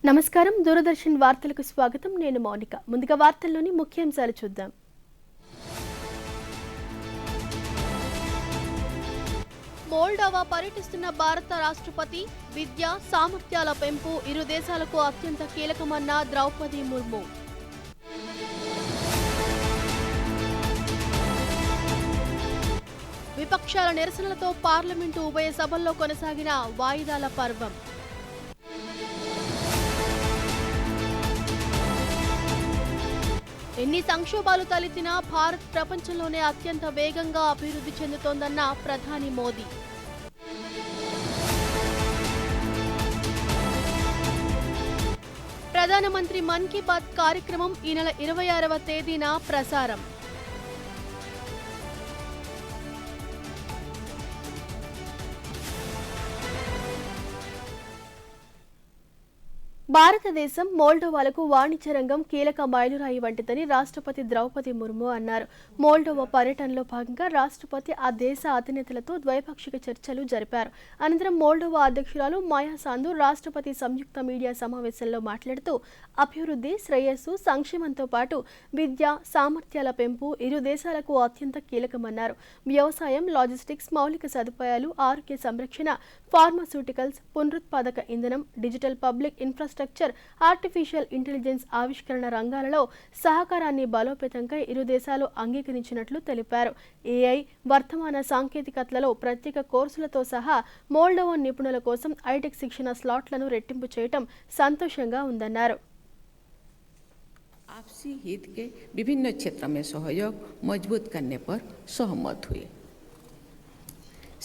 నమస్కారం దూరదర్శన్ వార్తలకు స్వాగతం. నేను మౌనిక. ముందుగా వార్తల్లోని ముఖ్యాంశాలు చూద్దాం. మోల్డోవా పర్యటిస్తున్న భారత రాష్ట్రపతి. విద్య సామర్థ్యాల పెంపు ఇరు దేశాలకు అత్యంత కీలకమన్న ద్రౌపది ముర్ము. విపక్షాల నిరసనలతో పార్లమెంటు ఉభయ సభల్లో కొనసాగిన వాయిదాల పర్వం. ఎన్ని సంక్షోభాలు తలెత్తినా భారత్ ప్రపంచంలోనే అత్యంత వేగంగా అభివృద్ధి చెందుతోందన్న ప్రధాని మోదీ. ప్రధానమంత్రి మన్ కీ బాత్ కార్యక్రమం ఈ నెల 26వ తేదీన ప్రసారం. భారతదేశం మోల్డోవాలకు వాణిజ్య రంగం కీలక మైలురాయి వంటిదని రాష్ట్రపతి ద్రౌపది ముర్ము అన్నారు. మోల్డోవా పర్యటనలో భాగంగా రాష్ట్రపతి ఆ దేశ అధినేతలతో ద్వైపాక్షిక చర్చలు జరిపారు. అనంతరం మోల్డోవా అధ్యక్షురాలు మాయా సాందు రాష్ట్రపతి సంయుక్త మీడియా సమావేశంలో మాట్లాడుతూ అభివృద్ధి, శ్రేయస్సు, సంక్షేమంతో పాటు విద్య, సామర్థ్యాల పెంపు ఇరు దేశాలకు అత్యంత కీలకమన్నారు. వ్యవసాయం, లాజిస్టిక్స్, మౌలిక సదుపాయాలు, ఆరోగ్య సంరక్షణ, ఫార్మాస్యూటికల్స్, పునరుత్పాదక ఇంధనం, digital public infrastructure, artificial intelligence ఆవిష్కరణ రంగాలలో సహకారాన్ని బలోపేతంగా ఇరు దేశాలు అంగీకరించినట్లు తెలిపారు. ఏఐ, వర్తమాన సాంకేతికతలలో ప్రత్యేక కోర్సులతో సహా మోల్డోవన్ నిపుణుల కోసం ఐటెక్ శిక్షణ స్లాట్లను రెట్టింపు చేయటం సంతోషంగా ఉందన్నారు. आपसी हित के विभिन्न क्षेत्रों में सहयोग मजबूत करने पर सहमत हुए.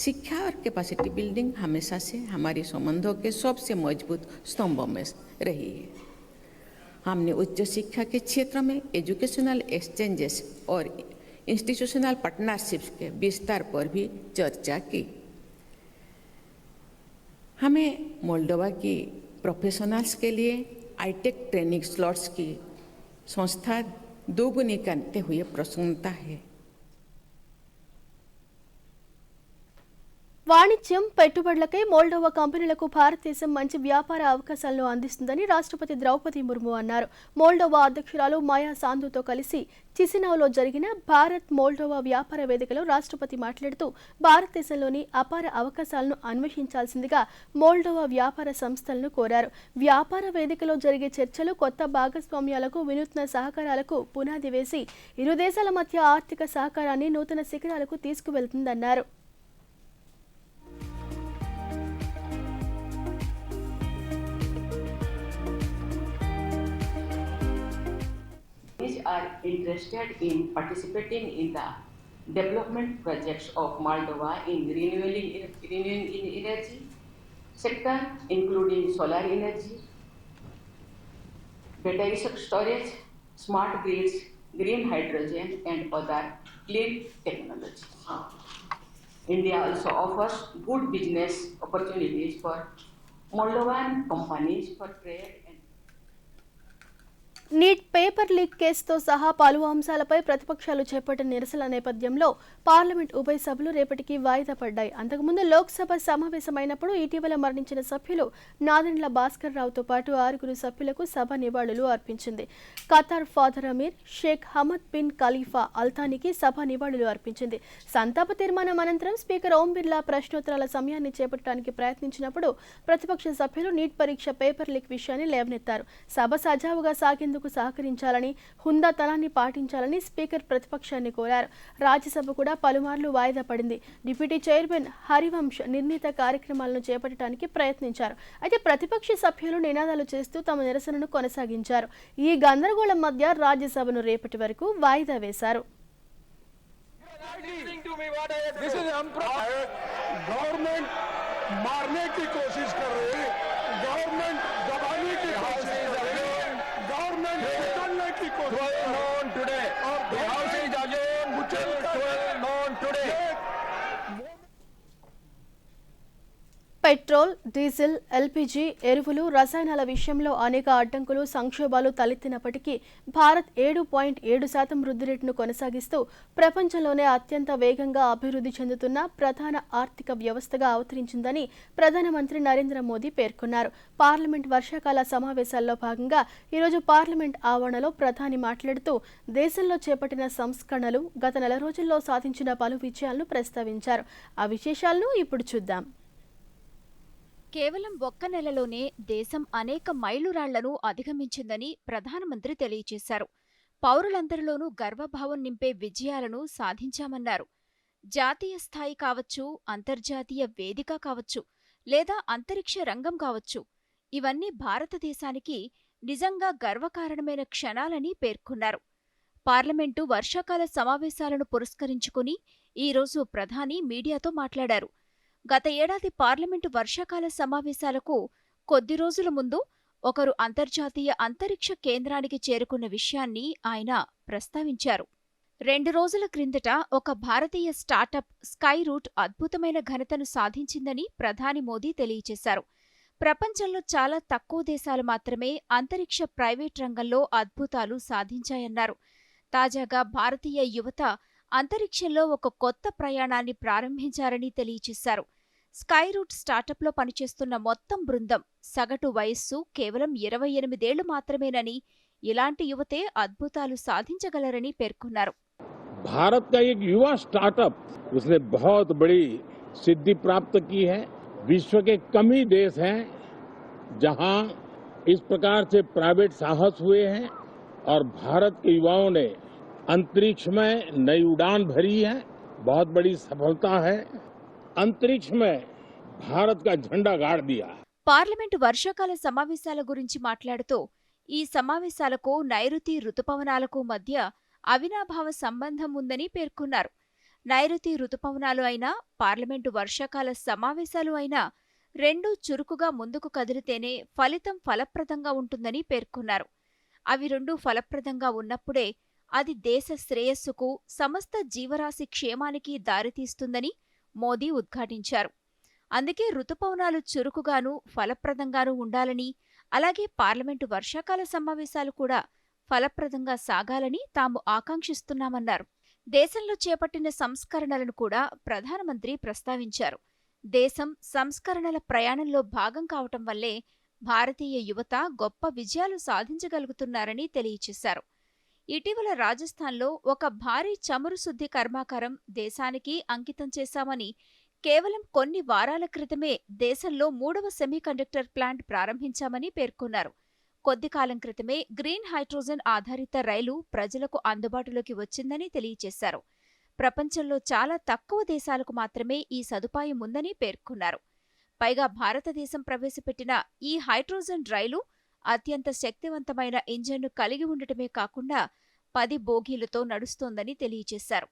शिक्षा और कैपेसिटी बिल्डिंग हमेशा से हमारे संबंधों के सबसे मजबूत स्तंभों में रही है. हमने उच्च शिक्षा के क्षेत्र में एजुकेशनल एक्सचेंजेस और इंस्टीट्यूशनल पार्टनरशिप्स के विस्तार पर भी चर्चा की. हमें मोल्डोवा की प्रोफेशनल्स के लिए आईटेक ट्रेनिंग स्लॉट्स की संस्था दोगुनी करते हुए प्रसन्नता है. వాణిజ్యం, పెట్టుబడులకై మోల్డోవా కంపెనీలకు భారతదేశం మంచి వ్యాపార అవకాశాలను అందిస్తుందని రాష్ట్రపతి ద్రౌపది ముర్ము అన్నారు. మోల్డోవా అధ్యక్షురాలు మాయా సాందుతో కలిసి చిసినావ్లో జరిగిన భారత్ మోల్డోవా వ్యాపార వేదికలో రాష్ట్రపతి మాట్లాడుతూ భారతదేశంలోని అపార అవకాశాలను అన్వేషించాల్సిందిగా మోల్డోవా వ్యాపార సంస్థలను కోరారు. వ్యాపార వేదికలో జరిగే చర్చలు కొత్త భాగస్వామ్యాలకు, వినూత్న సహకారాలకు పునాది వేసి ఇరు దేశాల మధ్య ఆర్థిక సహకారాన్ని నూతన శిఖరాలకు తీసుకువెళ్తుందన్నారు. Are interested in participating in the development projects of Moldova in renewable energy sector, including solar energy, battery storage, smart grids, green hydrogen, and other clean technology. India also offers good business opportunities for Moldovan companies for trade. Neat paper leak కేసుతో సహా పలు అంశాలపై ప్రతిపక్షాలు చేపట్టిన నిరసనల నేపథ్యంలో parliament ఉభయ సభలు రేపటికి వాయిదా పడ్డాయి. అంతకుముందు లోక్సభ సమావేశమైనప్పుడు ఇటీవల మరణించిన సభ్యులు నాదెండ్ల భాస్కర్ రావుతో పాటు 6 సభ్యులకు సభ నివాళులు అర్పించింది. Qatar father Amir Sheikh Hamad bin Khalifa అల్తానికి సభ నివాళులు అర్పించింది. సంతాప తీర్మానం అనంతరం స్పీకర్ ఓం బిర్లా ప్రశ్నోత్తరాల సమయాన్ని చేపట్టడానికి ప్రయత్నించినప్పుడు ప్రతిపక్ష సభ్యులు నీట్ పరీక్ష పేపర్ లీక్ విషయాన్ని లేవనెత్తారు. సభ సజావుగా సాగేందుకు సహకరించాలని, హుందాతనాన్ని పాటించాలని స్పీకర్ ప్రతిపక్షాన్ని కోరారు. రాజ్యసభ కూడా పలుమార్లు వాయిదా పడింది. డిప్యూటీ చైర్మన్ హరివంశ్ నిర్ణీత కార్యక్రమాలను చేపట్టడానికి ప్రయత్నించారు. అయితే ప్రతిపక్ష సభ్యులు నినాదాలు చేస్తూ తమ నిరసనను కొనసాగించారు. ఈ గందరగోళం మధ్య రాజ్యసభను రేపటి వరకు వాయిదా వేశారు. పెట్రోల్, డీజిల్, ఎల్పీజీ, ఎరువులు, రసాయనాల విషయంలో అనేక అడ్డంకులు, సంక్షోభాలు తలెత్తినప్పటికీ భారత్ 7.7% వృద్ధి రేటును కొనసాగిస్తూ ప్రపంచంలోనే అత్యంత వేగంగా అభివృద్ధి చెందుతున్న ప్రధాన ఆర్థిక వ్యవస్థగా అవతరించిందని ప్రధానమంత్రి నరేంద్ర మోదీ పేర్కొన్నారు. పార్లమెంట్ వర్షాకాల సమావేశాల్లో భాగంగా ఈరోజు పార్లమెంట్ ఆవరణలో ప్రధాని మాట్లాడుతూ దేశంలో చేపట్టిన సంస్కరణలు, గత నెల రోజుల్లో సాధించిన పలు విజయాలను ప్రస్తావించారు. ఆ విశేషాలను ఇప్పుడు చూద్దాం. కేవలం ఒక్క నెలలోనే దేశం అనేక మైలురాళ్లను అధిగమించిందని ప్రధానమంత్రి తెలియజేశారు. పౌరులందరిలోనూ గర్వభావం నింపే విజయాలను సాధించామన్నారు. జాతీయ స్థాయి కావచ్చు, అంతర్జాతీయ వేదిక కావచ్చు, లేదా అంతరిక్ష రంగం కావచ్చు, ఇవన్నీ భారతదేశానికి నిజంగా గర్వకారణమైన క్షణాలని పేర్కొన్నారు. పార్లమెంటు వర్షాకాల సమావేశాలను పురస్కరించుకుని ఈరోజు ప్రధాని మీడియాతో మాట్లాడారు. గత ఏడాది పార్లమెంటు వర్షాకాల సమావేశాలకు కొద్ది రోజుల ముందు ఒకరు అంతర్జాతీయ అంతరిక్ష కేంద్రానికి చేరుకున్న విషయాన్ని ఆయన ప్రస్తావించారు. 2 రోజుల క్రిందట ఒక భారతీయ స్టార్టప్ స్కై రూట్ అద్భుతమైన ఘనతను సాధించిందని ప్రధాని మోదీ తెలియజేశారు. ప్రపంచంలో చాలా తక్కువ దేశాలు మాత్రమే అంతరిక్ష ప్రైవేట్ రంగంలో అద్భుతాలు సాధించాయన్నారు. తాజాగా భారతీయ యువత అంతరిక్షంలో ఒక కొత్త ప్రయాణాన్ని ప్రారంభించారని తెలియజేశారు. స్కై రూట్ స్టార్టప్లో పనిచేస్తున్న మొత్తం బృందం సగటు వయస్సు కేవలం 28 ఏళ్లు మాత్రమేనని, ఇలాంటి యువతే అద్భుతాలు సాధించగలరని పేర్కొన్నారు. भारत का एक युवा स्टार्टअप उसने बहुत बड़ी सिद्धि प्राप्त की है. विश्व के कम ही देश हैं जहां इस प्रकार से प्राइवेट साहस हुए हैं और भारत के युवाओं ने अंतरिक्ष में नई उड़ान भरी है. बहुत बड़ी सफलता है. अंतरिक्ष में भारत का झंडा गाड़ दिया. పార్లమెంటు వర్షాకాల సమావేశాల గురించి మాట్లాడుతూ ఈ సమావేశాలకు నైరుతి రుతుపవనాలకు మధ్య అవినాభావ సంబంధం ఉందని పేర్కొన్నారు. నైరుతి రుతుపవనాలు అయినా, పార్లమెంటు వర్షాకాల సమావేశాలు అయినా రెండూ చురుకుగా ముందుకు కదిలితేనే ఫలితం ఫలప్రదంగా ఉంటుందని పేర్కొన్నారు. అవి రెండూ ఫలప్రదంగా ఉన్నప్పుడే అది దేశ శ్రేయస్సుకు, సమస్త జీవరాశి క్షేమానికి దారితీస్తుందని మోదీ ఉద్ఘాటించారు. అందుకే రుతుపవనాలు చురుకుగాను, ఫలప్రదంగానూ ఉండాలని, అలాగే పార్లమెంటు వర్షాకాల సమావేశాలు కూడా ఫలప్రదంగా సాగాలని తాము ఆకాంక్షిస్తున్నామన్నారు. దేశంలో చేపట్టిన సంస్కరణలను కూడా ప్రధానమంత్రి ప్రస్తావించారు. దేశం సంస్కరణల ప్రయాణంలో భాగం కావటం వల్లే భారతీయ యువత గొప్ప విజయాలు సాధించగలుగుతున్నారని తెలియచేశారు. ఇటీవల రాజస్థాన్లో ఒక భారీ చమురు శుద్ధి కర్మాగారం దేశానికి అంకితం చేశామని, కేవలం కొన్ని వారాల క్రితమే దేశంలో 3వ సెమీకండక్టర్ ప్లాంట్ ప్రారంభించామని పేర్కొన్నారు. కొద్ది కాలం క్రితమే గ్రీన్ హైడ్రోజన్ ఆధారిత రైలు ప్రజలకు అందుబాటులోకి వచ్చిందని తెలియజేశారు. ప్రపంచంలో చాలా తక్కువ దేశాలకు మాత్రమే ఈ సదుపాయం ఉందని పేర్కొన్నారు. పైగా భారతదేశం ప్రవేశపెట్టిన ఈ హైడ్రోజన్ రైలు అత్యంత శక్తివంతమైన ఇంజన్ను కలిగి ఉండటమే కాకుండా 10 బోగీలతో నడుస్తోందని తెలియజేశారు.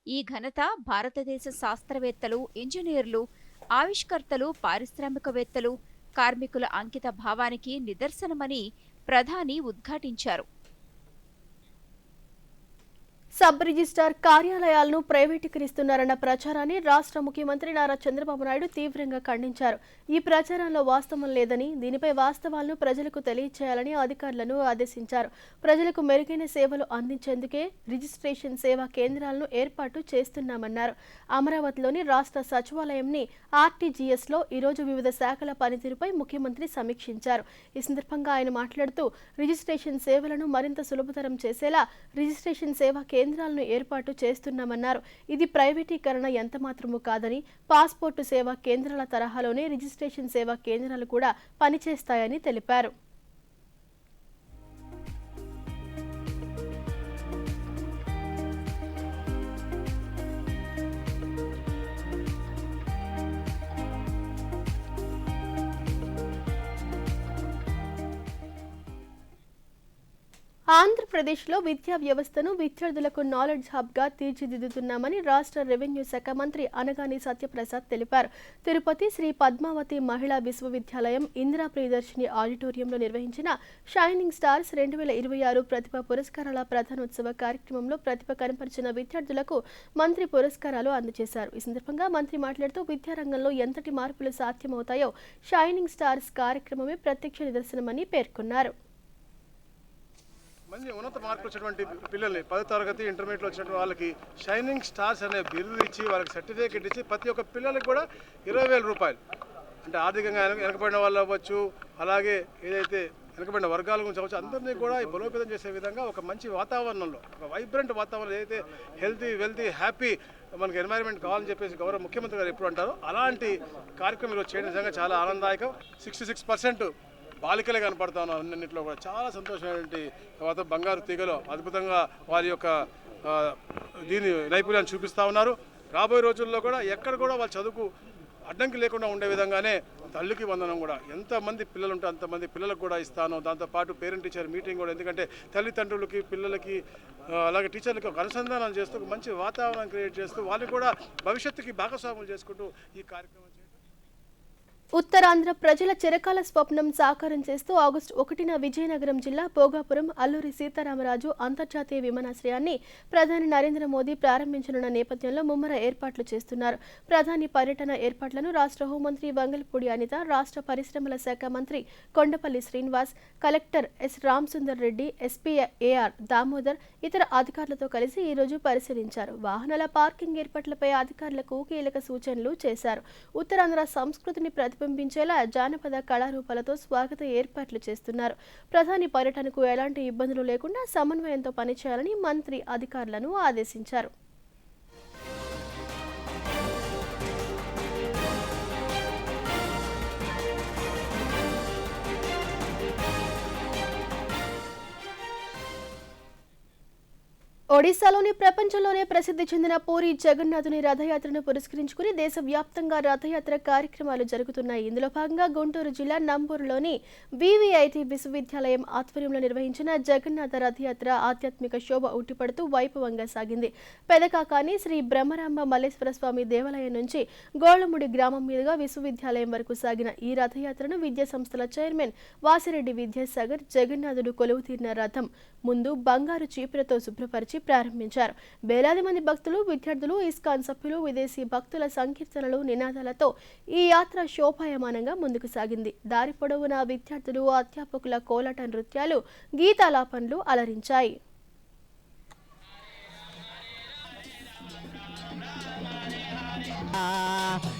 ఈ ఘనత భారతదేశ శాస్త్రవేత్తలు, ఇంజనీర్లు, ఆవిష్కర్తలు, పారిశ్రామికవేత్తలు, కార్మికుల అంకిత భావానికి నిదర్శనమని ప్రధాని ఉద్ఘాటించారు. సబ్ రిజిస్ట్రార్ కార్యాలయాలను ప్రైవేటీకరిస్తున్నారన్న ప్రచారాన్ని రాష్ట్ర ముఖ్యమంత్రి నారా చంద్రబాబు నాయుడు తీవ్రంగా ఖండించారు. ఈ ప్రచారంలో వాస్తవం లేదని, దీనిపై వాస్తవాలను ప్రజలకు తెలియచేయాలని అధికారులను ఆదేశించారు. ప్రజలకు మెరుగైన సేవలు అందించేందుకే రిజిస్ట్రేషన్ సేవా కేంద్రాలను ఏర్పాటు చేస్తున్నామన్నారు. అమరావతిలోని రాష్ట్ర సచివాలయంని ఆర్టీజీఎస్లో ఈరోజు వివిధ శాఖల పనితీరుపై ముఖ్యమంత్రి సమీక్షించారు. ఈ సందర్భంగా ఆయన మాట్లాడుతూ రిజిస్ట్రేషన్ సేవలను మరింత సులభతరం చేసేలా రిజిస్ట్రేషన్ సేవా కేంద్రాలను ఏర్పాటు చేస్తున్నామన్నారు. ఇది ప్రైవేటీకరణ ఎంతమాత్రమూ కాదని, పాస్పోర్టు సేవా కేంద్రాల తరహాలోనే రిజిస్ట్రేషన్ సేవా కేంద్రాలు కూడా పనిచేస్తాయని తెలిపారు. ఆంధ్రప్రదేశ్లో విద్యా వ్యవస్థను విద్యార్థులకు నాలెడ్జ్ హబ్గా తీర్చిదిద్దుతున్నామని రాష్ట్ర రెవెన్యూ శాఖ మంత్రి అనగాని సత్యప్రసాద్ తెలిపారు. తిరుపతి శ్రీ పద్మావతి మహిళా విశ్వవిద్యాలయం ఇందిరా ప్రియదర్శిని ఆడిటోరియంలో నిర్వహించిన షైనింగ్ స్టార్స్ 2026 ప్రతిభ పురస్కారాల ప్రధానోత్సవ కార్యక్రమంలో ప్రతిభ కనపరిచిన విద్యార్థులకు మంత్రి పురస్కారాలు అందజేశారు. ఈ సందర్భంగా మంత్రి మాట్లాడుతూ విద్యారంగంలో ఎంతటి మార్పులు సాధ్యమవుతాయో షైనింగ్ స్టార్స్ కార్యక్రమమే ప్రత్యక్ష నిదర్శనమని పేర్కొన్నారు. మంచి ఉన్నత మార్కులు వచ్చినటువంటి పిల్లల్ని 10వ తరగతి ఇంటర్మీడియట్లో వచ్చినటువంటి వాళ్ళకి షైనింగ్ స్టార్స్ అనే బిరుదు ఇచ్చి వాళ్ళకి సర్టిఫికేట్ ఇచ్చి ప్రతి ఒక్క పిల్లలకి కూడా 20,000 రూపాయలు అంటే ఆర్థికంగా వెనకబడిన వాళ్ళు అవ్వచ్చు, అలాగే ఏదైతే వెనకబడిన వర్గాల గురించి అవ్వచ్చు, అందరినీ కూడా బలోపేతం చేసే విధంగా ఒక మంచి వాతావరణంలో ఒక వైబ్రెంట్ వాతావరణం ఏదైతే హెల్తీ వెల్తీ హ్యాపీ మనకి ఎన్వైరన్మెంట్ కావాలని చెప్పేసి గౌరవ ముఖ్యమంత్రి గారు ఎప్పుడు అంటారో అలాంటి కార్యక్రమం చేయడం నిజంగా చాలా ఆనందదాయకం. 66% బాలికలే కనపడతా ఉన్నారు. అన్నింటిలో కూడా చాలా సంతోషమైనటువంటి బంగారు తీగలో అద్భుతంగా వారి యొక్క దీని నైపుణ్యాన్ని చూపిస్తూ ఉన్నారు. రాబోయే రోజుల్లో కూడా ఎక్కడ కూడా వాళ్ళ చదువుకు అడ్డంకి లేకుండా ఉండే విధంగానే తల్లికి వందనం కూడా ఎంతమంది పిల్లలు ఉంటే అంతమంది పిల్లలకు కూడా ఇస్తాను. దాంతోపాటు పేరెంట్ టీచర్ మీటింగ్ కూడా, ఎందుకంటే తల్లిదండ్రులకి పిల్లలకి అలాగే టీచర్లకి ఒక అనుసంధానం చేస్తూ ఒక మంచి వాతావరణం క్రియేట్ చేస్తూ వాళ్ళని కూడా భవిష్యత్తుకి భాగస్వాములు చేసుకుంటూ ఈ కార్యక్రమం ఉత్తరాంధ్ర ప్రజల చిరకాల స్వప్నం సాకారం చేస్తూ ఆగస్టు 1న విజయనగరం జిల్లా భోగాపురం అల్లూరి సీతారామరాజు అంతర్జాతీయ విమానాశ్రయాన్ని ప్రధాని నరేంద్ర మోదీ ప్రారంభించనున్న నేపథ్యంలో ముమ్మర ఏర్పాట్లు చేస్తున్నారు. ప్రధాని పర్యటన ఏర్పాట్లను రాష్ట్ర హోంమంత్రి వంగలపూడి అనిత, రాష్ట్ర పరిశ్రమల శాఖ మంత్రి Kondapalli Srinivas, collector S Ramasundar Reddy, SP AR Damodar ఇతర అధికారులతో కలిసి ఈ రోజు పరిశీలించారు. వాహనాల పార్కింగ్ ఏర్పాట్లపై అధికారులకు కీలక సూచనలు చేశారు. ఉత్తరాంధ్ర సంస్కృతిని ప్రతిబింబించేలా జానపద కళారూపాలతో స్వాగత ఏర్పాట్లు చేస్తున్నారు. ప్రధాని పర్యటనకు ఎలాంటి ఇబ్బందులు లేకుండా సమన్వయంతో పనిచేయాలని మంత్రి అధికారులను ఆదేశించారు. ఒడిశాలోని ప్రపంచంలోనే ప్రసిద్ధి చెందిన పూరి జగన్నాథుని రథయాత్రను పురస్కరించుకుని దేశవ్యాప్తంగా రథయాత్ర కార్యక్రమాలు జరుగుతున్నాయి. ఇందులో భాగంగా గుంటూరు జిల్లా నంబూరులోని వివిఐటి విశ్వవిద్యాలయం ఆధ్వర్యంలో నిర్వహించిన జగన్నాథ రథయాత్ర ఆధ్యాత్మిక శోభ ఉట్టిపడుతూ వైభవంగా సాగింది. పెదకాకాని శ్రీ బ్రహ్మరాంబ మల్లేశ్వర స్వామి దేవాలయం నుంచి గోళ్లముడి గ్రామం మీదుగా విశ్వవిద్యాలయం వరకు సాగిన ఈ రథయాత్రను విద్యా సంస్థల చైర్మన్ వాసిరెడ్డి విద్యాసాగర్ జగన్నాథుడు కొలువు తీరిన రథం ముందు బంగారు చీపురతో శుభ్రపరిచి ప్రారంభించారు. వేలాది మంది భక్తులు, విద్యార్థులు, ఇస్కాన్ సభ్యులు, విదేశీ భక్తుల సంకీర్తనలు, నినాదాలతో ఈ యాత్ర శోభాయమానంగా ముందుకు సాగింది. దారి పొడవునా విద్యార్థులు, అధ్యాపకుల కోలాట నృత్యాలు, గీతాలాపనలు అలరించాయి.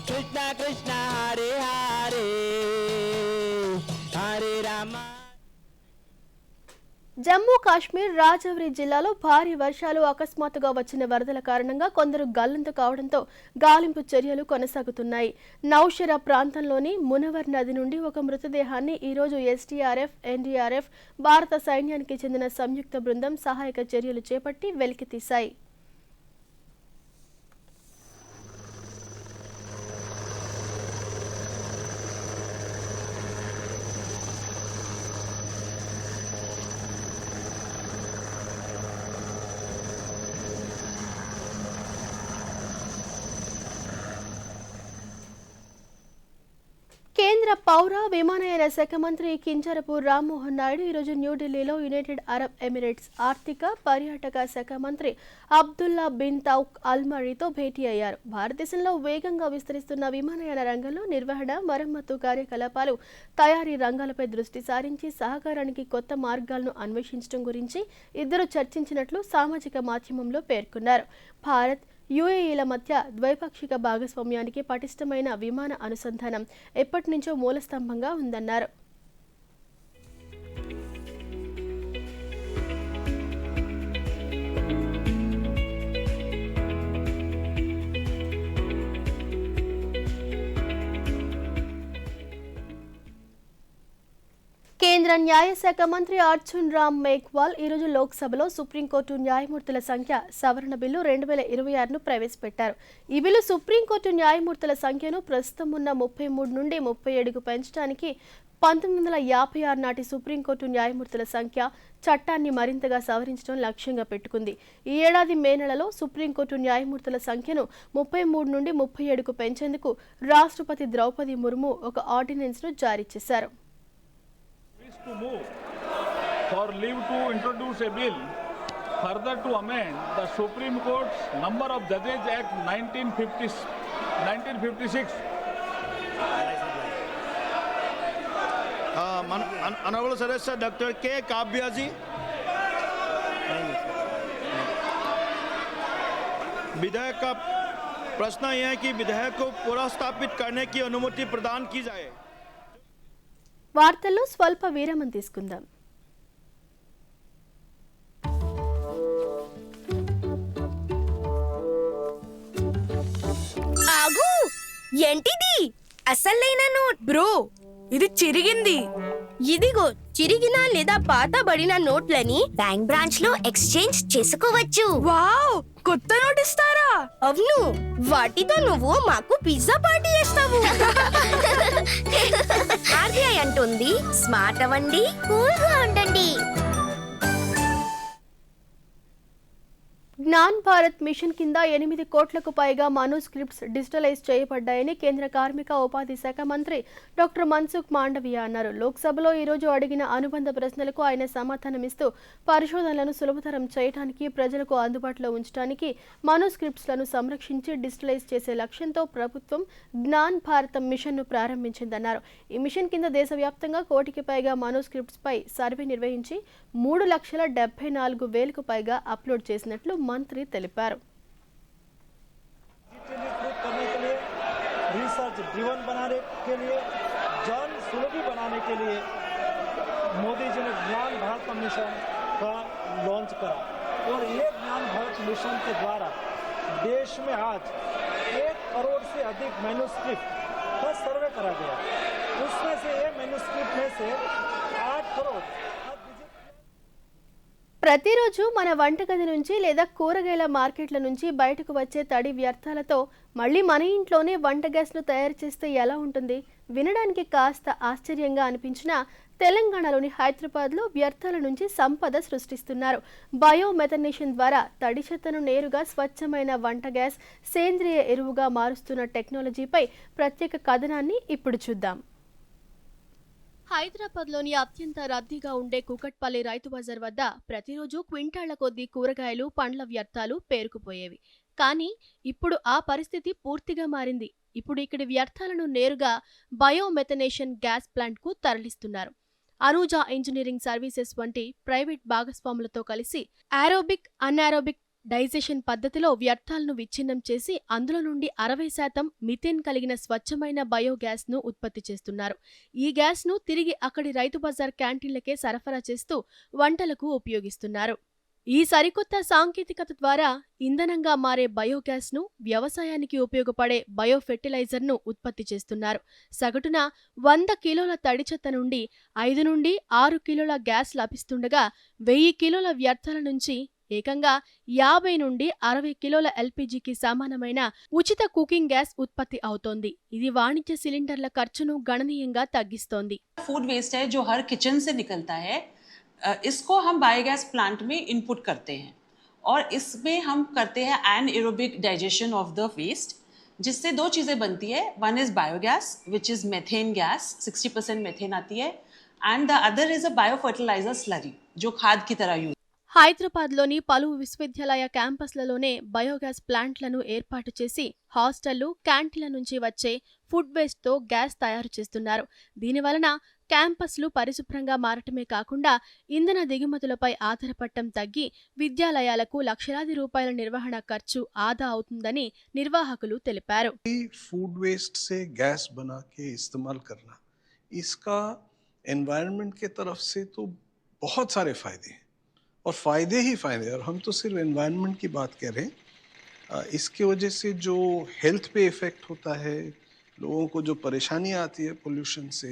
కృష్ణ కృష్ణ హరే హరే హరే రామ. జమ్మూ కాశ్మీర్ రాజౌరి జిల్లాలో భారీ వర్షాలు, అకస్మాత్తుగా వచ్చిన వరదల కారణంగా కొందరు గల్లంతు కావడంతో గాలింపు చర్యలు కొనసాగుతున్నాయి. నౌషెరా ప్రాంతంలోని మునవర్ నది నుండి ఒక మృతదేహాన్ని ఈరోజు ఎస్డీఆర్ఎఫ్, ఎన్డీఆర్ఎఫ్, భారత సైన్యానికి చెందిన సంయుక్త బృందం సహాయక చర్యలు చేపట్టి వెలికితీశాయి. కేంద్ర పౌర విమానయాన శాఖ మంత్రి కింజరపు రామ్మోహన్ నాయుడు ఈరోజు న్యూఢిల్లీలో యునైటెడ్ అరబ్ ఎమిరేట్స్ ఆర్థిక, పర్యాటక శాఖ మంత్రి అబ్దుల్లా బిన్ తౌక్ అల్మరీతో భేటీ అయ్యారు. భారతదేశంలో వేగంగా విస్తరిస్తున్న విమానయాన రంగంలో నిర్వహణ, మరమ్మతు కార్యకలాపాలు, తయారీ రంగాలపై దృష్టి సారించి సహకారానికి కొత్త మార్గాలను అన్వేషించడం గురించి ఇద్దరు చర్చించినట్లు సామాజిక మాధ్యమంలో పేర్కొన్నారు. భారత్, యుఏఈల మధ్య ద్వైపాక్షిక భాగస్వామ్యానికి పటిష్టమైన విమాన అనుసంధానం ఎప్పటి నుంచో మూలస్తంభంగా ఉందన్నారు. కేంద్ర న్యాయశాఖ మంత్రి అర్జున్ రామ్ మేఘ్వాల్ ఈరోజు లోక్సభలో సుప్రీంకోర్టు న్యాయమూర్తుల సంఖ్య సవరణ బిల్లు 2026ను ప్రవేశపెట్టారు. ఈ బిల్లు సుప్రీంకోర్టు న్యాయమూర్తుల సంఖ్యను ప్రస్తుతం ఉన్న 33 నుండి 37కు పెంచడానికి 1956 నాటి సుప్రీంకోర్టు న్యాయమూర్తుల సంఖ్య చట్టాన్ని మరింతగా సవరించడం లక్ష్యంగా పెట్టుకుంది. ఈ ఏడాది మే నెలలో సుప్రీంకోర్టు న్యాయమూర్తుల సంఖ్యను 33 నుండి 37కు పెంచేందుకు రాష్ట్రపతి ద్రౌపది ముర్ము ఒక ఆర్డినెన్స్ను జారీ చేశారు. To move for leave to introduce a bill further to amend the Supreme Court's Number of Judges Act 1956. Honorable Sir Dr. K. Kabya ji. विधायक का प्रश्न यह है कि विधायक को पुनर्स्थापित करने की अनुमति प्रदान की जाए. వార్తల్లో స్వల్ప విరామం తీసుకుందాం. ఆగు, ఏంటిది? అసలైన నోట్ బ్రో, ఇది చిరిగింది. ఇదిగో చిరిగిన లేదా పాతబడిన నోట్లని బ్యాంక్ బ్రాంచ్ లో ఎక్స్చేంజ్ చేసుకోవచ్చు. వావ్, కొత్త నోట్ ఇస్తారా? అవును, వాటితో నువ్వు మాకు పిజ్జా పార్టీ చేస్తావు. ఆర్బీఐ అంటుంది స్మార్ట్ అవ్వండి, కూల్ గా ఉండండి. జ్ఞాన్ భారత్ మిషన్ కింద 8 కోట్లకు పైగా మాన్యుస్క్రిప్ట్స్ డిజిటలైజ్ చేయబడ్డాయని కేంద్ర కార్మిక ఉపాధి శాఖ మంత్రి డాక్టర్ మన్సుఖ్ మాండవీయ అన్నారు. లోక్సభలో ఈరోజు అడిగిన అనుబంధ ప్రశ్నలకు ఆయన సమాధానమిస్తూ పరిశోధనలను సులభతరం చేయడానికి, ప్రజలకు అందుబాటులో ఉంచడానికి మాన్యుస్క్రిప్ట్స్లను సంరక్షించి డిజిటలైజ్ చేసే లక్ష్యంతో ప్రభుత్వం జ్ఞాన్ భారత్ మిషన్ను ప్రారంభించిందన్నారు. ఈ మిషన్ కింద దేశవ్యాప్తంగా 1 కోటికి పైగా మాన్యుస్క్రిప్ట్స్ పై సర్వే నిర్వహించి 3,74,000కు పైగా అప్లోడ్ చేసినట్లు మంత్రి తెలిపారు. रिसर्च ड्रिवन बनाने के लिए, जन सुलभी बनाने के लिए मोदी जी ने ज्ञान भारत मिशन का लॉन्च करा और ये ज्ञान भारत मिशन के द्वारा देश में आज 1 करोड़ से अधिक मैन्युस्क्रिप्ट का सर्वे करा गया. उसमें से ये मैन्युस्क्रिप्ट में से 8 करोड़ ప్రతిరోజు మన వంటగది నుంచి లేదా కూరగాయల మార్కెట్ల నుంచి బయటకు వచ్చే తడి వ్యర్థాలతో మళ్ళీ మన ఇంట్లోనే వంట గ్యాస్ను తయారు చేస్తే ఎలా ఉంటుంది? వినడానికి కాస్త ఆశ్చర్యంగా అనిపించినా తెలంగాణలోని హైదరాబాద్లో వ్యర్థాల నుంచి సంపద సృష్టిస్తున్నారు. బయోమెథనేషన్ ద్వారా తడి చెత్తను నేరుగా స్వచ్ఛమైన వంట గ్యాస్, సేంద్రియ ఎరువుగా మారుస్తున్న టెక్నాలజీపై ప్రత్యేక కథనాన్ని ఇప్పుడు చూద్దాం. హైదరాబాద్లోని అత్యంత రద్దీగా ఉండే కూకట్పల్లి రైతు బజార్ వద్ద ప్రతిరోజు క్వింటాళ్ల కొద్దీ కూరగాయలు, పండ్ల వ్యర్థాలు పేరుకుపోయేవి. కానీ ఇప్పుడు ఆ పరిస్థితి పూర్తిగా మారింది. ఇప్పుడు ఇక్కడి వ్యర్థాలను నేరుగా బయోమెథనేషన్ గ్యాస్ ప్లాంట్కు తరలిస్తున్నారు. అనూజా ఇంజనీరింగ్ సర్వీసెస్ వంటి ప్రైవేట్ భాగస్వాములతో కలిసి ఏరోబిక్, అన్ఏరోబిక్ డైజెషన్ పద్ధతిలో వ్యర్థాలను విచ్ఛిన్నం చేసి అందులో నుండి 60% మిథేన్ కలిగిన స్వచ్ఛమైన బయోగ్యాస్ను ఉత్పత్తి చేస్తున్నారు. ఈ గ్యాస్ను తిరిగి అక్కడి రైతు బజార్ క్యాంటీన్లకే సరఫరా చేస్తూ వంటలకు ఉపయోగిస్తున్నారు. ఈ సరికొత్త సాంకేతికత ద్వారా ఇంధనంగా మారే బయోగ్యాస్ను, వ్యవసాయానికి ఉపయోగపడే బయోఫెర్టిలైజర్ను ఉత్పత్తి చేస్తున్నారు. సగటున 100 కిలోల తడి చెత్త నుండి 5 నుండి 6 కిలోల గ్యాస్ లభిస్తుండగా 1000 కిలోల వ్యర్థాల నుంచి ఏకంగా 50 నుండి 60 కిలోల ఎల్పీజీకి సమానమైన ఉచిత కుకింగ్ గ్యాస్ ఉత్పత్తి అవుతోంది. ఇది వాణిజ్య సిలిండర్ల ఖర్చును గణనీయంగా తగ్గిస్తోంది. फूड वेस्ट है जो हर किचन से निकलता है, इसको हम बायोगैस प्लांट में इनपुट करते हैं और इसमें हम करते हैं anaerobic digestion of the waste, जिससे 2 चीज़ें बनती है. One is biogas which is methane gas, 60% methane आती है, and the other is a biofertiliser slurry जो खाद की तरह यूज. హైదరాబాద్లోని పలు విశ్వవిద్యాలయ క్యాంపస్లలోనే బయోగ్యాస్ ప్లాంట్లను ఏర్పాటు చేసి హాస్టళ్లు, క్యాంటీన్ల నుంచి వచ్చే ఫుడ్ వేస్ట్తో గ్యాస్ తయారు చేస్తున్నారు. దీనివలన క్యాంపస్లు పరిశుభ్రంగా మారటమే కాకుండా ఇంధన దిగుమతులపై ఆధారపడటం తగ్గి విద్యాలయాలకు లక్షలాది రూపాయల నిర్వహణ ఖర్చు ఆదా అవుతుందని నిర్వాహకులు తెలిపారు. फूड वेस्ट से गैस बना के इस्तेमाल करना, इसका एनवायरनमेंट के तरफ से तो बहुत सारे फायदे हैं और फायदे ही फायदे. और हम तो सिर्फ एनवायरनमेंट की बात कर रहे हैं, इसके वजह से जो हेल्थ पे इफेक्ट होता है, लोगों को जो परेशानियां आती है पोल्यूशन से,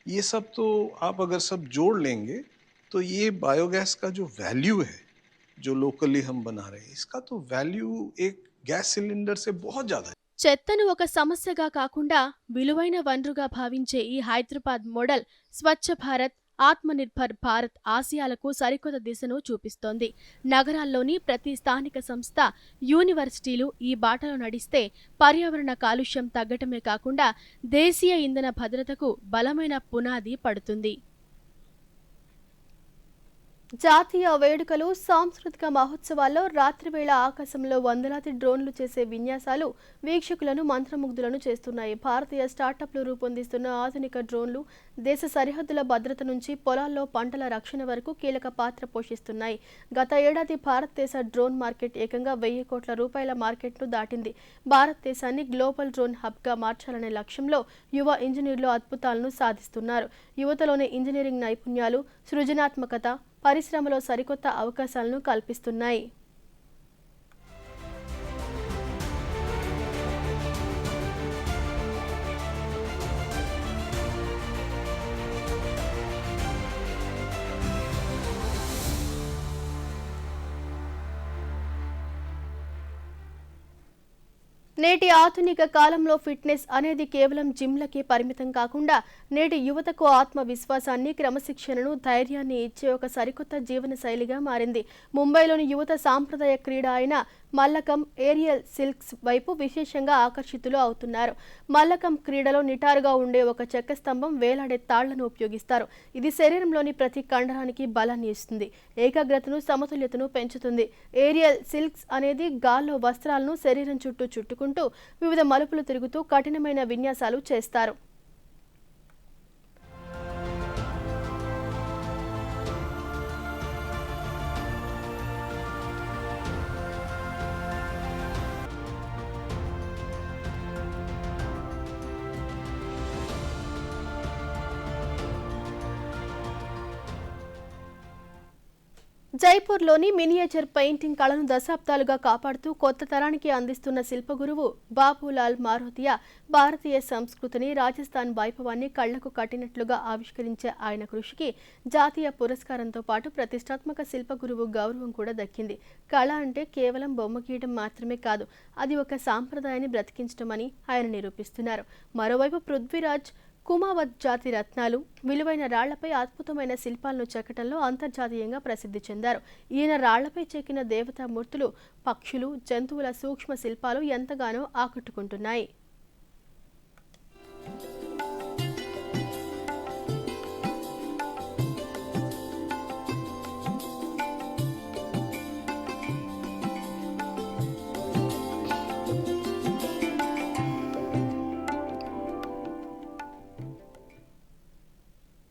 ये सब तो आप अगर सब जोड़ लेंगे तो ये बायोगैस का जो वैल्यू है जो लोकली हम बना रहे हैं इसका तो वैल्यू एक गैस सिलेंडर से बहुत ज़्यादा है. చెత్తను ఒక సమస్యగా కాకుండా విలువైన వనరుగా భావించే ఈ హైదరాబాద్ మోడల్ స్వచ్ఛ భారత్ ఆత్మనిర్భర్ భారత్ ఆశయాలకు సరికొత్త దిశను చూపిస్తోంది. నగరాల్లోని ప్రతి స్థానిక సంస్థ, యూనివర్సిటీలు ఈ బాటలో నడిస్తే పర్యావరణ కాలుష్యం తగ్గటమే కాకుండా దేశీయ ఇంధన భద్రతకు బలమైన పునాది పడుతుంది. జాతీయ వేడుకలు, సాంస్కృతిక మహోత్సవాల్లో రాత్రివేళ ఆకాశంలో వందలాది డ్రోన్లు చేసే విన్యాసాలు వీక్షకులను మంత్రముగ్ధులను చేస్తున్నాయి. భారతీయ స్టార్టప్లు రూపొందిస్తున్న ఆధునిక డ్రోన్లు దేశ సరిహద్దుల భద్రత నుంచి పొలాల్లో పంటల రక్షణ వరకు కీలక పాత్ర పోషిస్తున్నాయి. గత ఏడాది భారతదేశ డ్రోన్ మార్కెట్ ఏకంగా 1000 కోట్ల రూపాయల మార్కెట్ను దాటింది. భారతదేశాన్ని గ్లోబల్ డ్రోన్ హబ్గా మార్చాలనే లక్ష్యంలో యువ ఇంజనీర్లు అద్భుతాలను సాధిస్తున్నారు. యువతలోని ఇంజనీరింగ్ నైపుణ్యాలు, సృజనాత్మకత పరిశ్రమలో సరికొత్త అవకాశాలను కల్పిస్తున్నాయి. నేటి ఆధునిక కాలంలో ఫిట్నెస్ అనేది కేవలం జిమ్లకే పరిమితం కాకుండా నేటి యువతకు ఆత్మవిశ్వాసాన్ని, క్రమశిక్షణను, ధైర్యాన్ని ఇచ్చే ఒక సరికొత్త జీవన శైలిగా మారింది. ముంబైలోని యువత సాంప్రదాయ క్రీడ అయిన మల్లకం, ఏరియల్ సిల్క్స్ వైపు విశేషంగా ఆకర్షితులు అవుతున్నారు. మల్లకం క్రీడలో నిటారుగా ఉండే ఒక చెక్క స్తంభం, వేలాడే తాళ్లను ఉపయోగిస్తారు. ఇది శరీరంలోని ప్రతి కండరానికి బలాన్ని ఇస్తుంది, ఏకాగ్రతను, సమతుల్యతను పెంచుతుంది. ఏరియల్ సిల్క్స్ అనేది గాల్లో వస్త్రాలను శరీరం చుట్టూ చుట్టుకుంటూ వివిధ మలుపులు తిరుగుతూ కఠినమైన విన్యాసాలు చేస్తారు. జైపూర్లోని మినియేచర్ పెయింటింగ్ కళను దశాబ్దాలుగా కాపాడుతూ కొత్త తరానికి అందిస్తున్న శిల్పగురువు బాబులాల్ మారోతియా భారతీయ సంస్కృతిని, రాజస్థాన్ వైభవాన్ని కళ్లకు కట్టినట్లుగా ఆవిష్కరించే ఆయన కృషికి జాతీయ పురస్కారంతో పాటు ప్రతిష్టాత్మక శిల్పగురువు గౌరవం కూడా దక్కింది. కళ అంటే కేవలం బొమ్మ గీయడం మాత్రమే కాదు, అది ఒక సాంప్రదాయాన్ని బ్రతికించడమని ఆయన నిరూపిస్తున్నారు. మరోవైపు పృథ్వీరాజ్ కుమావత్ జాతి రత్నాలు, విలువైన రాళ్లపై అద్భుతమైన శిల్పాలను చెక్కటంలో అంతర్జాతీయంగా ప్రసిద్ధి చెందారు. ఈయన రాళ్లపై చెక్కిన దేవతామూర్తులు, పక్షులు, జంతువుల సూక్ష్మ శిల్పాలు ఎంతగానో ఆకట్టుకుంటున్నాయి.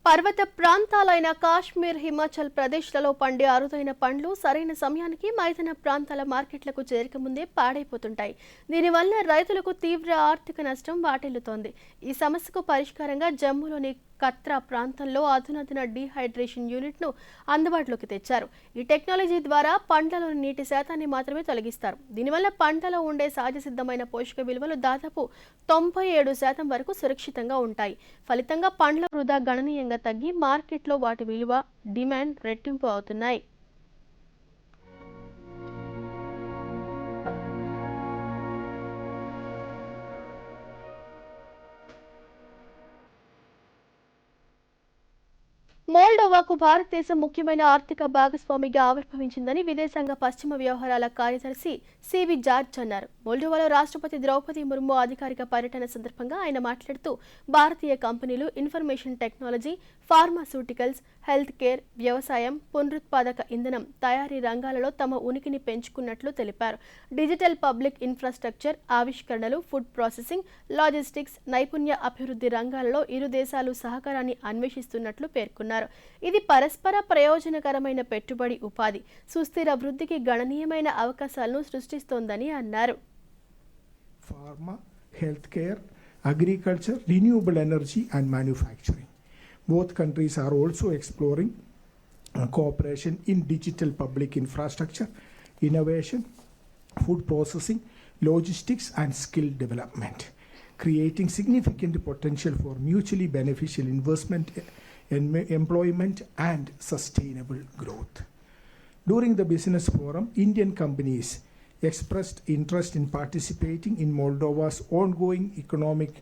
పర్వత ప్రాంతాలైన కాశ్మీర్, హిమాచల్ ప్రదేశ్లలో పండే అరుదైన పండ్లు సరైన సమయానికి మైదాన ప్రాంతాల మార్కెట్లకు చేరకముందే పాడైపోతుంటాయి. దీనివల్ల రైతులకు తీవ్ర ఆర్థిక నష్టం వాటిల్లుతోంది. ఈ సమస్యకు పరిష్కారంగా జమ్మూలోని కత్రా ప్రాంతంలో అధునాతన డీహైడ్రేషన్ యూనిట్ను అందుబాటులోకి తెచ్చారు. ఈ టెక్నాలజీ ద్వారా పండ్లలోని నీటి శాతాన్ని మాత్రమే తొలగిస్తారు. దీనివల్ల పంటలో ఉండే సహజసిద్ధమైన పోషక విలువలు దాదాపు 97% వరకు సురక్షితంగా ఉంటాయి. ఫలితంగా పండ్ల వృధా గణనీయంగా తగ్గి మార్కెట్లో వాటి విలువ, డిమాండ్ రెట్టింపు అవుతున్నాయి. మోల్డోవాకు భారతదేశం ముఖ్యమైన ఆర్థిక భాగస్వామిగా ఆవిర్భవించిందని విదేశాంగ పశ్చిమ వ్యవహారాల కార్యదర్శి సివి జార్జ్ అన్నారు. మోల్డోవాలో రాష్ట్రపతి ద్రౌపది ముర్ము అధికారిక పర్యటన సందర్భంగా ఆయన మాట్లాడుతూ భారతీయ కంపెనీలు information technology, pharmaceuticals, health care, వ్యవసాయం, పునరుత్పాదక ఇంధనం తయారీ రంగాలలో తమ ఉనికిని పెంచుకున్నట్లు తెలిపారు. డిజిటల్ పబ్లిక్ ఇన్ఫ్రాస్ట్రక్చర్, ఆవిష్కరణలు, ఫుడ్ ప్రాసెసింగ్, లాజిస్టిక్స్, నైపుణ్య అభివృద్ధి రంగాలలో ఇరు దేశాలు సహకారాన్ని అన్వేషిస్తున్నట్లు పేర్కొన్నారు. ఇది పరస్పర ప్రయోజనకరమైన పెట్టుబడి, ఉపాధి, సుస్థిర వృద్ధికి గణనీయమైన అవకాశాలను సృష్టిస్తోందని అన్నారు. Pharma, health care, agriculture, renewable energy and manufacturing. Both countries are also exploring cooperation in digital public infrastructure, innovation, food processing, logistics and skill development. creating significant potential for mutually beneficial investment, employment, and sustainable growth. During the business forum, Indian companies expressed interest in participating in Moldova's ongoing economic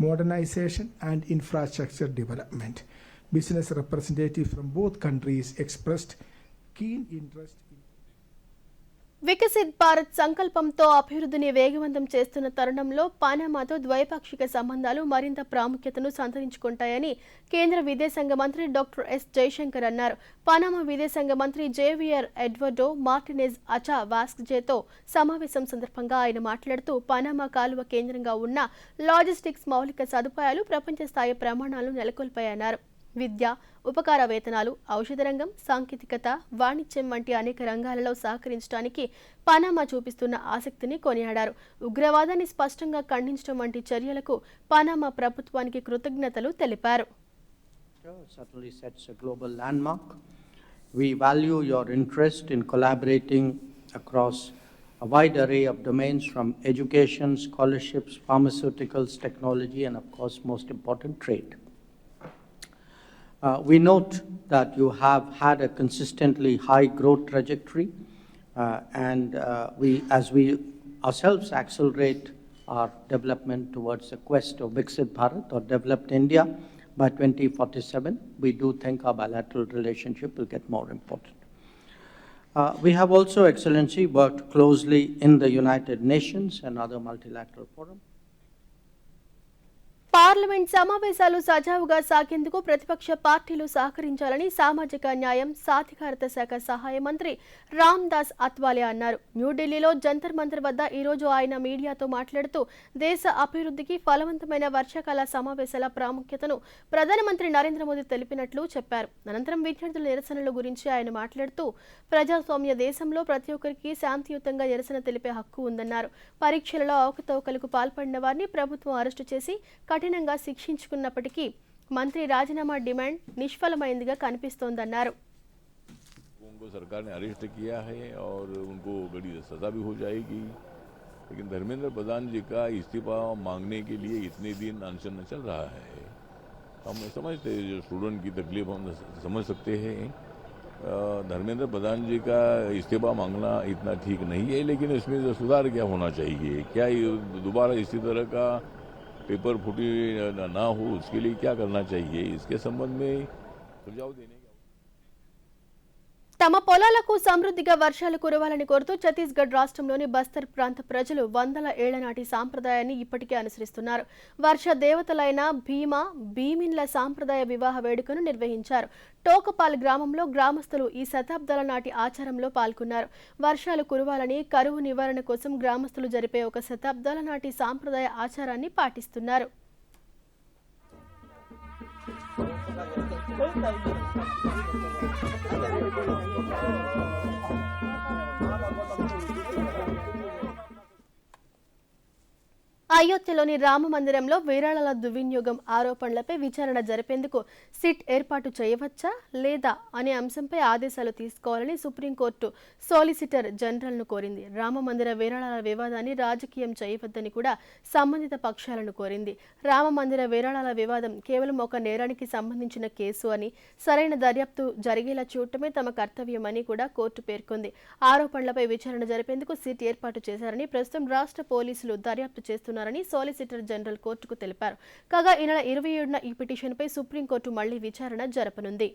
modernization and infrastructure development. Business representatives from both countries expressed keen interest in Viksit Bharat సంకల్పంతో అభివృద్ధిని వేగవంతం చేస్తున్న తరుణంలో పనామాతో ద్వైపాక్షిక సంబంధాలు మరింత ప్రాముఖ్యతను సంతరించుకుంటాయని కేంద్ర విదేశాంగ మంత్రి డాక్టర్ ఎస్ జయశంకర్ అన్నారు. పనామా విదేశాంగ మంత్రి జేవియర్ ఎడ్వర్డో మార్టినెజ్ అచా వాస్క్జేతో సమావేశం సందర్భంగా ఆయన మాట్లాడుతూ పనామా కాలువ కేంద్రంగా ఉన్న లాజిస్టిక్స్ మౌలిక సదుపాయాలు ప్రపంచ స్థాయి ప్రమాణాలు నెలకొల్పాయన్నారు. విద్య, ఉపకార వేతనాలు, ఔషధ రంగం, సాంకేతికత, వాణిజ్యం వంటి అనేక రంగాలలో సహకరించడానికి పనామా చూపిస్తున్న ఆసక్తిని కొనియాడారు. ఉగ్రవాదాన్ని స్పష్టంగా ఖండించడం వంటి చర్యలకు పనామా ప్రభుత్వానికి కృతజ్ఞతలు తెలిపారు. Certainly sets a global landmark. We value your interest in collaborating across a wide array of domains from education, scholarships, pharmaceuticals, technology, and of course, most important, trade. We note that you have had a consistently high growth trajectory, and as we ourselves accelerate our development towards the quest of Viksit Bharat or developed India by 2047, we do think our bilateral relationship will get more important. We have also, Excellency, worked closely in the United Nations and other multilateral forums. Parliament సమావేశాలు సజావుగా సాగేందుకు ప్రతిపక్ష పార్టీలు సహకరించాలని సామాజిక న్యాయం, సాధికారత శాఖ సహాయ మంత్రి రామ్ దాస్ అత్వాలే అన్నారు. న్యూఢిల్లీలో జంతర్ మంతర్ వద్ద ఈరోజు ఆయన మీడియాతో మాట్లాడుతూ దేశ అభివృద్ధికి ఫలవంతమైన వర్షాకాల సమావేశాల ప్రాముఖ్యతను ప్రధానమంత్రి నరేంద్ర మోదీ తెలిపినట్లు చెప్పారు. అనంతరం విద్యార్థుల నిరసనల గురించి ఆయన మాట్లాడుతూ ప్రజాస్వామ్య దేశంలో ప్రతి ఒక్కరికి శాంతియుతంగా నిరసన తెలిపే హక్కు ఉందన్నారు. పరీక్షలలో అవకతవకలకు పాల్పడిన వారిని ప్రభుత్వం అరెస్టు చేసి కఠినంగా శిక్షించుకున్నప్పటికీ మంత్రి రాజీనామా డిమాండ్ నిష్ఫలమైందిగా కనిపిస్తోందన్నారు. उनको सरकार ने अरेस्ट किया है और उनको बड़ी सजा भी हो जाएगी, लेकिन धर्मेंद्र प्रधान जी का इस्तीफा मांगने के लिए इतने दिन अनशन चल रहा है. हम समझते हैं जो स्टूडेंट की तकलीफ हम समझ सकते हैं. धर्मेंद्र प्रधान जी का इस्तीफा मांगना इतना ठीक नहीं है, लेकिन इसमें सुधार क्या होना चाहिए, क्या दोबारा इसी तरह का पेपर फुटी ना हो, उसके लिए क्या करना चाहिए, इसके संबंध में सुझाव देने తమ పొలాలకు సమృద్ధిగా వర్షాలు కురవాలని కోరుతూ ఛత్తీస్గఢ్ రాష్ట్రంలోని బస్తర్ ప్రాంత ప్రజలు వందల ఏళ్ల నాటి సాంప్రదాయాన్ని ఇప్పటికే అనుసరిస్తున్నారు. వర్ష దేవతలైన భీమా, భీమిన్ల సాంప్రదాయ వివాహ వేడుకను నిర్వహించారు. టోకపాల్ గ్రామంలో గ్రామస్తులు ఈ శతాబ్దాల నాటి ఆచారంలో పాల్గొన్నారు. వర్షాలు కురవాలని, కరువు నివారణ కోసం గ్రామస్తులు జరిపే ఒక శతాబ్దాల నాటి సాంప్రదాయ ఆచారాన్ని పాటిస్తున్నారు. అయోధ్యలోని రామ మందిరంలో విరాళాల దుర్వినియోగం ఆరోపణలపై విచారణ జరిపేందుకు సిట్ ఏర్పాటు చేయవచ్చా లేదా అనే అంశంపై ఆదేశాలు తీసుకోవాలని సుప్రీంకోర్టు సోలిసిటర్ జనరల్ను కోరింది. రామ మందిర విరాళాల వివాదాన్ని రాజకీయం చేయవద్దని కూడా సంబంధిత పక్షాలను కోరింది. రామ మందిర విరాళాల వివాదం కేవలం ఒక నేరానికి సంబంధించిన కేసు అని, సరైన దర్యాప్తు జరిగేలా చూడటమే తమ కర్తవ్యమని కూడా కోర్టు పేర్కొంది. ఆరోపణలపై విచారణ జరిపేందుకు సిట్ ఏర్పాటు చేశారని, ప్రస్తుతం రాష్ట్ర పోలీసులు దర్యాప్తు చేస్తున్నారని సోలిసిటర్ జనరల్ కోర్టుకు తెలిపారు. కాగా ఈ నెల 27న ఈ పిటిషన్పై సుప్రీంకోర్టు మళ్లీ విచారణ జరపనుంది.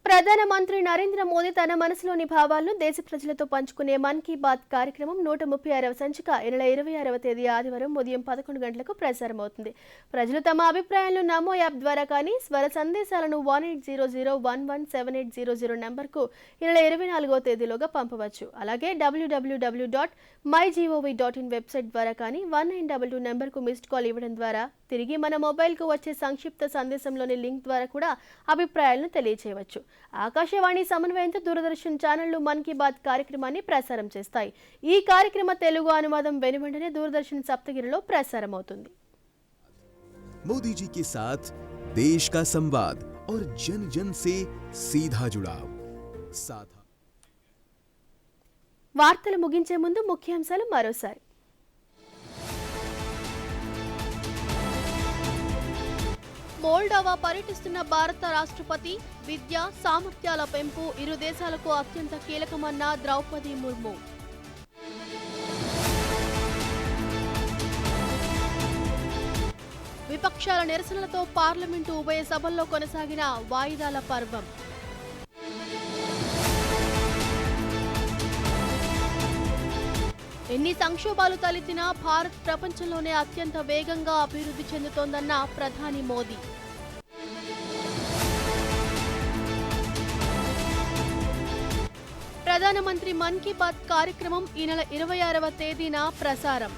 ప్రధానమంత్రి నరేంద్ర మోదీ తన మనసులోని భావాలను దేశ ప్రజలతో పంచుకునే మన్ కీ బాత్ కార్యక్రమం 136వ సంచిక ఈ నెల 26వ తేదీ ఆదివారం ఉదయం 11 గంటలకు ప్రసారమవుతుంది. ప్రజలు తమ అభిప్రాయాలను నమో యాప్ ద్వారా కానీ, స్వర సందేశాలను 1800117800 నంబర్కు ఈ నెల 24వ తేదీలోగా పంపవచ్చు. అలాగే www.mygov.in వెబ్సైట్ ద్వారా కానీ 1922 నంబర్కు మిస్డ్ కాల్ ఇవ్వడం ద్వారా తిరిగి మన మొబైల్కు వచ్చే సంక్షిప్త సందేశంలోని లింక్ ద్వారా కూడా అభిప్రాయాలను తెలియజేయవచ్చు. ఆకాశవాణి సమన్వయంతో దూరదర్శన్ ఛానళ్లు మన్ కీ బాత్ కార్యక్రమాన్ని ప్రసారం చేస్తాయి. ఈ కార్యక్రమ తెలుగు అనువాదం వెనువెంటనే దూరదర్శన్ సప్తగిరిలో ప్రసారం అవుతుంది. मोदी जी के साथ देश का संवाद और जन जन से सीधा जुड़ाव। साथ వార్తలు ముగించే ముందు ముఖ్యాంశాలు మరోసారి. మోల్డోవా పర్యటిస్తున్న భారత రాష్ట్రపతి విద్య సామర్థ్యాల పెంపు ఇరు దేశాలకు అత్యంత కీలకమన్న ద్రౌపది ముర్ము. విపక్షాల నిరసనలతో పార్లమెంటు ఉభయ సభల్లో కొనసాగిన వాయిదాల పర్వం. ఎన్ని సంక్షోభాలు తలెత్తినా భారత్ ప్రపంచంలోనే అత్యంత వేగంగా అభివృద్ధి చెందుతోందన్న ప్రధాని మోదీ. ప్రధానమంత్రి మన్ కీ బాత్ కార్యక్రమం ఈ నెల 26వ తేదీన ప్రసారం.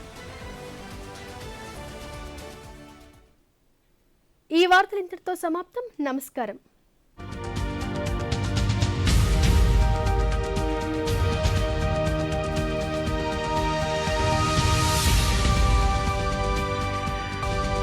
ఈ వార్తలు ఇంతటితో సమాప్తం. నమస్కారం.